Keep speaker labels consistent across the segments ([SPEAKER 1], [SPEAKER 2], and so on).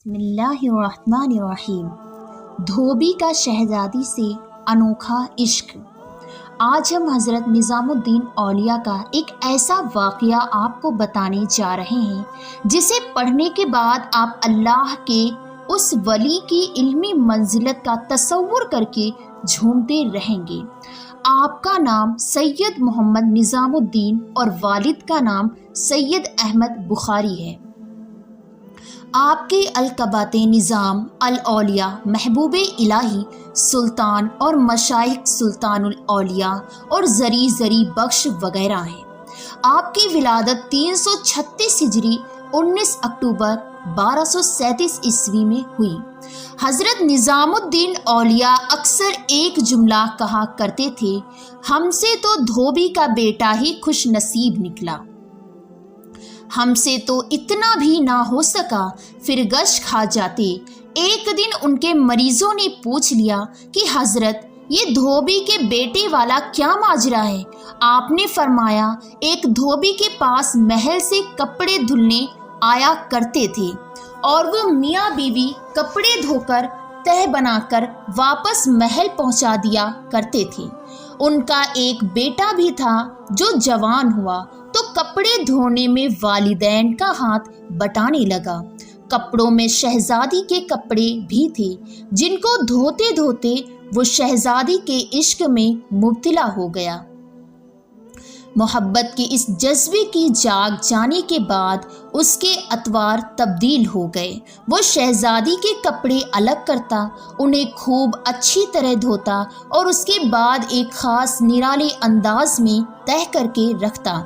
[SPEAKER 1] بسم اللہ الرحمن الرحیم۔ دھوبی کا شہزادی سے انوکھا عشق۔ آج ہم حضرت نظام الدین اولیاء کا ایک ایسا واقعہ آپ کو بتانے جا رہے ہیں جسے پڑھنے کے بعد آپ اللہ کے اس ولی کی علمی منزلت کا تصور کر کے جھومتے رہیں گے۔ آپ کا نام سید محمد نظام الدین اور والد کا نام سید احمد بخاری ہے۔ آپ کے القابات نظام الاولیاء، محبوب الہی، سلطان اور مشائخ سلطان الاولیاء اور زری زری بخش وغیرہ ہیں۔ آپ کی ولادت 336 ہجری 19 اکتوبر 1237 عیسوی میں ہوئی۔ حضرت نظام الدین اولیاء اکثر ایک جملہ کہا کرتے تھے، ہم سے تو دھوبی کا بیٹا ہی خوش نصیب نکلا، ہم سے تو اتنا بھی نہ ہو سکا پھر گش کھا جاتے۔ ایک دن ان کے مریضوں نے پوچھ لیا کہ حضرت یہ دھوبی کے بیٹے والا کیا ماجرا ہے؟ آپ نے فرمایا، ایک دھوبی کے پاس محل سے کپڑے دھلنے آیا کرتے تھے اور وہ میاں بیوی کپڑے دھو کر تہہ بنا کر واپس محل پہنچا دیا کرتے تھے۔ ان کا ایک بیٹا بھی تھا جو جوان ہوا تو کپڑے دھونے میں والدین کا ہاتھ بٹانے لگا۔ کپڑوں میں شہزادی کے کپڑے بھی تھے جن کو دھوتے دھوتے وہ شہزادی کے عشق میں مبتلا ہو گیا۔ محبت کے اس جذبے کی جاگ جانے کے بعد اس کے اطوار تبدیل ہو گئے۔ وہ شہزادی کے کپڑے الگ کرتا، انہیں خوب اچھی طرح دھوتا اور اس کے بعد ایک خاص نرالے انداز میں تہہ کر کے رکھتا۔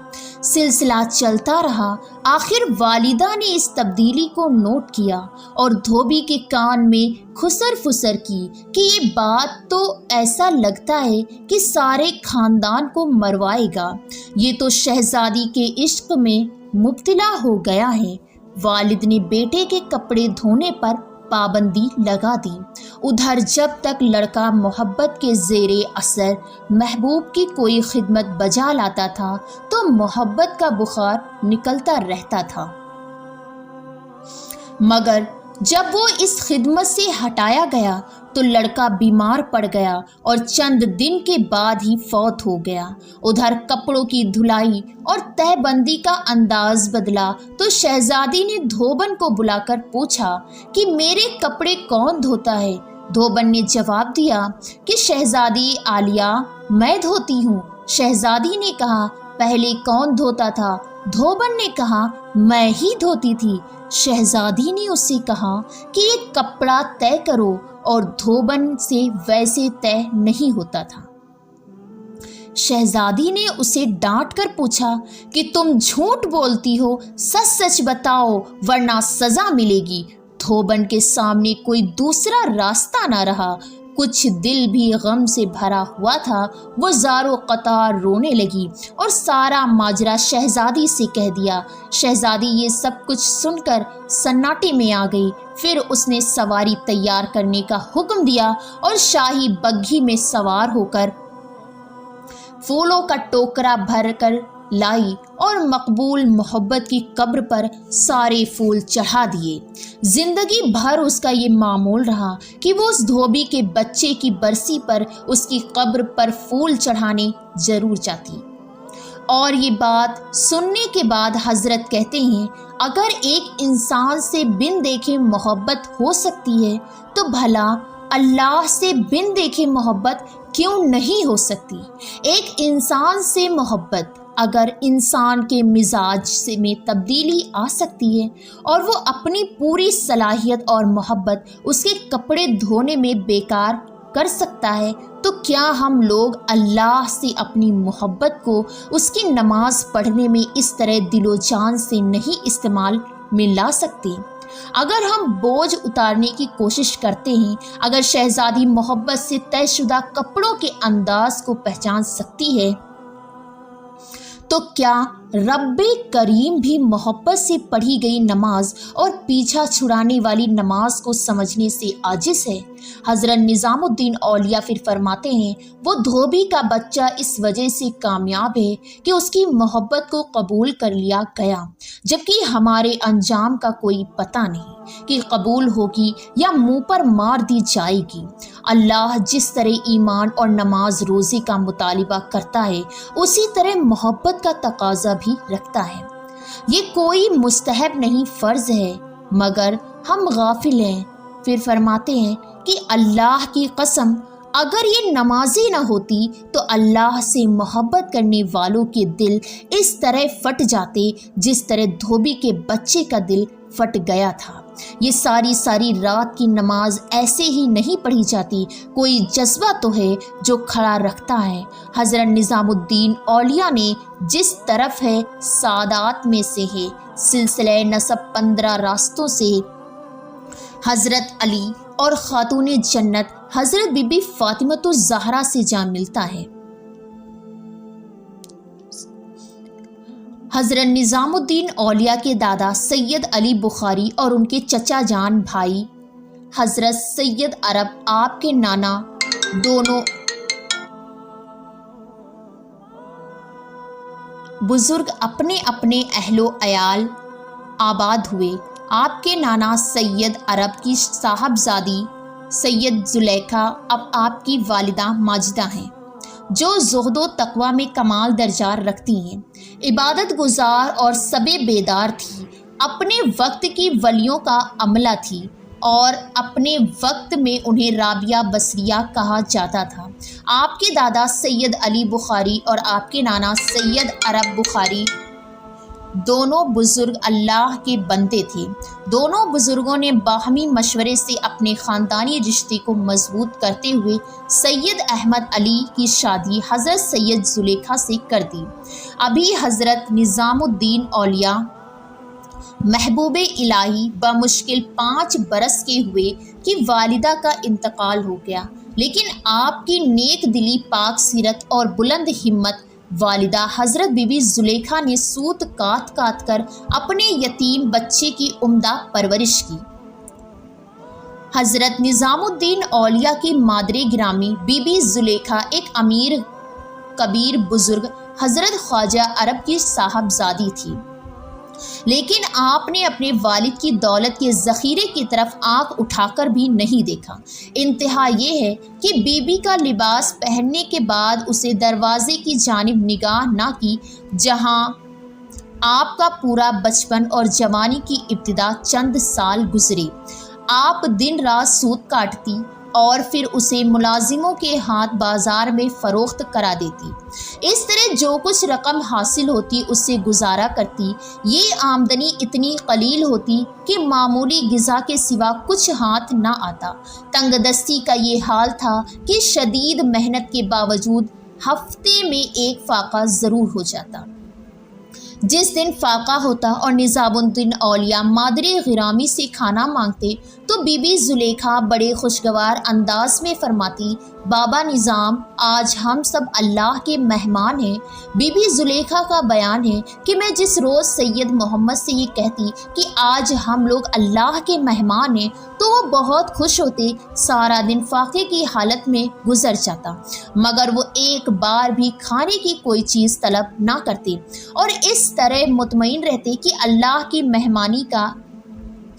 [SPEAKER 1] سلسلہ چلتا رہا۔ آخر والدہ نے اس تبدیلی کو نوٹ کیا اور دھوبی کے کان میں خسر فسر کی کہ یہ بات تو ایسا لگتا ہے کہ سارے خاندان کو مروائے گا، یہ تو شہزادی کے عشق میں مبتلا ہو گیا ہے۔ والد نے بیٹے کے کپڑے دھونے پر پابندی لگا دی۔ ادھر جب تک لڑکا محبت کے زیر اثر محبوب کی کوئی خدمت بجا لاتا تھا تو محبت کا بخار نکلتا رہتا تھا، مگر جب وہ اس خدمت سے ہٹایا گیا تو لڑکا بیمار پڑ گیا اور چند دن کے بعد ہی فوت ہو گیا۔ ادھر کپڑوں کی دھلائی اور تہہ بندی کا انداز بدلا تو شہزادی نے دھوبن کو بلا کر پوچھا کہ میرے کپڑے کون دھوتا ہے؟ دھوبن نے جواب دیا کہ شہزادی عالیہ میں دھوتی ہوں۔ شہزادی نے کہا، پہلے کون دھوتا تھا؟ دھوبن نے کہا، میں ہی دھوتی تھی۔ شہزادی نے اس سے کہا کہ یہ کپڑا طے کرو اور دھوبن سے ویسے طے نہیں ہوتا تھا۔ شہزادی نے اسے ڈانٹ کر پوچھا کہ تم جھوٹ بولتی ہو، سچ سچ بتاؤ ورنہ سزا ملے گی۔ دھوبن کے سامنے کوئی دوسرا راستہ نہ رہا۔ کچھ دل بھی غم سے بھرا ہوا تھا، وہ زارو قطار رونے لگی اور سارا ماجرا شہزادی سے کہہ دیا۔ شہزادی یہ سب کچھ سن کر سناٹے میں آ گئی۔ پھر اس نے سواری تیار کرنے کا حکم دیا اور شاہی بگھی میں سوار ہو کر پھولوں کا ٹوکرا بھر کر لائی اور مقبول محبت کی قبر پر سارے پھول چڑھا دیے۔ زندگی بھر اس کا یہ معمول رہا کہ وہ اس دھوبی کے بچے کی برسی پر اس کی قبر پر پھول چڑھانے ضرور جاتی۔ اور یہ بات سننے کے بعد حضرت کہتے ہیں، اگر ایک انسان سے بن دیکھے محبت ہو سکتی ہے تو بھلا اللہ سے بن دیکھے محبت کیوں نہیں ہو سکتی؟ ایک انسان سے محبت اگر انسان کے مزاج سے میں تبدیلی آ سکتی ہے اور وہ اپنی پوری صلاحیت اور محبت اس کے کپڑے دھونے میں بیکار کر سکتا ہے تو کیا ہم لوگ اللہ سے اپنی محبت کو اس کی نماز پڑھنے میں اس طرح دل و جان سے نہیں استعمال میں لا سکتے؟ اگر ہم بوجھ اتارنے کی کوشش کرتے ہیں، اگر شہزادی محبت سے طے شدہ کپڑوں کے انداز کو پہچان سکتی ہے تو کیا رب کریم بھی محبت سے پڑھی گئی نماز اور پیچھا چھڑانے والی نماز کو سمجھنے سے عاجز ہے؟ حضرت نظام الدین اولیاء پھر فرماتے ہیں، وہ دھوبی کا بچہ اس وجہ سے کامیاب ہے کہ اس کی محبت کو قبول کر لیا گیا، جبکہ ہمارے انجام کا کوئی پتہ نہیں کہ قبول ہوگی یا منہ پر مار دی جائے گی۔ اللہ جس طرح ایمان اور نماز روزے کا مطالبہ کرتا ہے، اسی طرح محبت کا تقاضا بھی رکھتا ہے۔ یہ کوئی مستحب نہیں، فرض ہے، مگر ہم غافل ہیں۔ پھر فرماتے ہیں کہ اللہ کی قسم، اگر یہ نمازیں نہ ہوتی تو اللہ سے محبت کرنے والوں کے دل اس طرح پھٹ جاتے جس طرح دھوبی کے بچے کا دل پھٹ گیا تھا۔ یہ ساری رات کی نماز ایسے ہی نہیں پڑھی جاتی، کوئی جذبہ تو ہے جو کھڑا رکھتا ہے۔ حضرت نظام الدین اولیاء نے جس طرف ہے سادات میں سے ہے، سلسلہ نسب 15 راستوں سے حضرت علی اور خاتون جنت حضرت بی بی فاطمۃ الزہرا سے جا ملتا ہے۔ حضرت نظام الدین اولیاء کے دادا سید علی بخاری اور ان کے چچا جان بھائی حضرت سید عرب، آپ کے نانا، دونوں بزرگ اپنے اپنے اہل و عیال آباد ہوئے۔ آپ کے نانا سید عرب کی صاحبزادی سید زلیخا اب آپ کی والدہ ماجدہ ہیں، جو زہد و تقوی میں کمال درجات رکھتی ہیں، عبادت گزار اور سب بیدار تھی، اپنے وقت کی ولیوں کا عملہ تھی اور اپنے وقت میں انہیں رابعہ بصریہ کہا جاتا تھا۔ آپ کے دادا سید علی بخاری اور آپ کے نانا سید عرب بخاری دونوں بزرگ اللہ کے بندے تھے۔ دونوں بزرگوں نے باہمی مشورے سے اپنے خاندانی رشتے کو مضبوط کرتے ہوئے سید احمد علی کی شادی حضرت سید زلیخا سے کر دی۔ ابھی حضرت نظام الدین اولیاء محبوب الہی بمشکل 5 برس کے ہوئے کہ والدہ کا انتقال ہو گیا، لیکن آپ کی نیک دلی، پاک سیرت اور بلند ہمت والدہ حضرت بی بی زلیخا نے سوت کاٹ کاٹ کر اپنے یتیم بچے کی عمدہ پرورش کی۔ حضرت نظام الدین اولیاء کی مادر گرامی بی بی زلیخا ایک امیر کبیر بزرگ حضرت خواجہ عرب کی صاحبزادی تھی، لیکن آپ نے اپنے والد کی دولت کے ذخیرے کی طرف آنکھ اٹھا کر بھی نہیں دیکھا۔ انتہا یہ ہے کہ بی بی کا لباس پہننے کے بعد اسے دروازے کی جانب نگاہ نہ کی، جہاں آپ کا پورا بچپن اور جوانی کی ابتدا چند سال گزرے۔ آپ دن رات سوت کاٹتی اور پھر اسے ملازموں کے ہاتھ بازار میں فروخت کرا دیتی۔ اس طرح جو کچھ رقم حاصل ہوتی اس سے گزارا کرتی۔ یہ آمدنی اتنی قلیل ہوتی کہ معمولی غذا کے سوا کچھ ہاتھ نہ آتا۔ تنگ دستی کا یہ حال تھا کہ شدید محنت کے باوجود ہفتے میں ایک فاقہ ضرور ہو جاتا۔ جس دن فاقہ ہوتا اور نظام الدین اولیاء مادر گرامی سے کھانا مانگتے تو بی بی زلیخا بڑے خوشگوار انداز میں فرماتی، بابا نظام، آج ہم سب اللہ کے مہمان ہیں۔ بی بی زلیخا کا بیان ہے کہ میں جس روز سید محمد سے یہ کہتی کہ آج ہم لوگ اللہ کے مہمان ہیں تو وہ بہت خوش ہوتے۔ سارا دن فاقے کی حالت میں گزر جاتا، مگر وہ ایک بار بھی کھانے کی کوئی چیز طلب نہ کرتے اور اس طرح مطمئن رہتے کہ اللہ کی مہمانی کا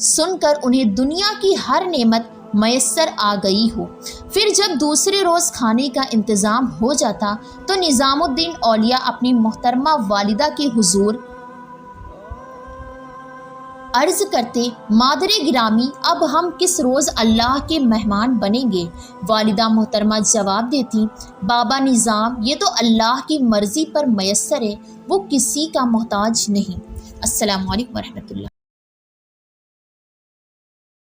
[SPEAKER 1] سن کر انہیں دنیا کی ہر نعمت میسر آ گئی ہو۔ پھر جب دوسرے روز کھانے کا انتظام ہو جاتا تو نظام الدین اولیاء اپنی محترمہ والدہ کے حضور عرض کرتے، مادر گرامی، اب ہم کس روز اللہ کے مہمان بنیں گے؟ والدہ محترمہ جواب دیتی، بابا نظام، یہ تو اللہ کی مرضی پر میسر ہے، وہ کسی کا محتاج نہیں۔ السلام علیکم ورحمۃ اللہ۔